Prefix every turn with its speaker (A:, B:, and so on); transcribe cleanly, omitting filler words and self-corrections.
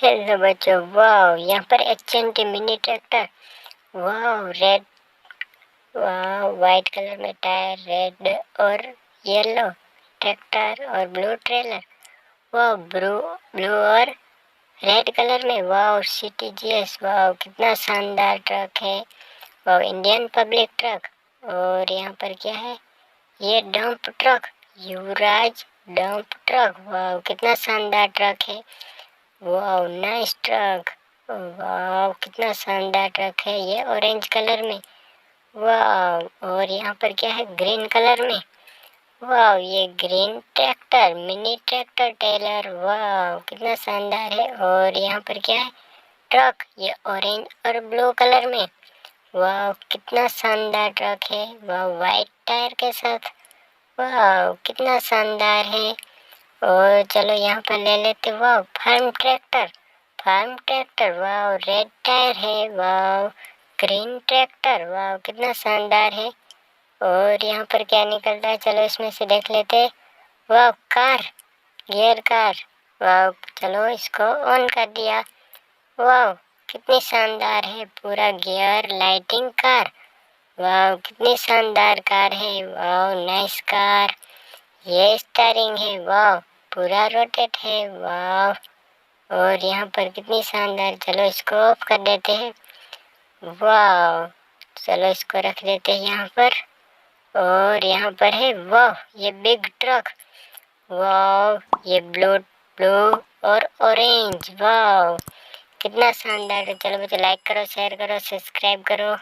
A: Hello बच्चों, वाह यहाँ पर HNT मिनी ट्रैक्टर। वाह रेड, वाह वाइट कलर में टायर, रेड और येलो ट्रैक्टर और ब्लू ट्रेलर। वाह ब्लू ब्लू और रेड कलर में। वाह सिटी GS। वाह कितना शानदार ट्रक है। वाह इंडियन पब्लिक ट्रक। और यहाँ पर क्या है, ये डंप ट्रक, युवराज डंप ट्रक। वाह कितना शानदार ट्रक है। वाह नाइस ट्रक। वाह कितना शानदार ट्रक है, ये ऑरेंज कलर में। वाह और यहाँ पर क्या है, ग्रीन कलर में। वाह ये green tractor, mini tractor trailer. वाह कितना शानदार है। और यहाँ पर क्या है, ट्रक, ये ऑरेंज और ब्लू कलर में। वाह कितना शानदार ट्रक है। वाह वाइट टायर के साथ। वाह कितना शानदार है। और चलो यहाँ पर ले लेते। वाह फार्म ट्रैक्टर, फार्म ट्रैक्टर। वाह रेड टायर है। वाह ग्रीन ट्रैक्टर। वाह कितना शानदार है। और यहाँ पर क्या निकलता है, चलो इसमें से देख लेते। वाह कार, गियर कार। वाह चलो इसको ऑन कर दिया। वाह कितनी शानदार है, पूरा गियर लाइटिंग कार। वाह कितनी शानदार कार है। वाह नाइस कार। ये स्टीयरिंग है। वाह पूरा रोटेट है। वाह और यहाँ पर कितनी शानदार, चलो इसको ऑफ कर देते हैं। वाह चलो इसको रख देते हैं यहाँ पर। और यहाँ पर है, वाह ये बिग ट्रक। वाह ये ब्लू ब्लू और ऑरेंज। वाह कितना शानदार है। चलो बच्चों लाइक करो, शेयर करो, सब्सक्राइब करो।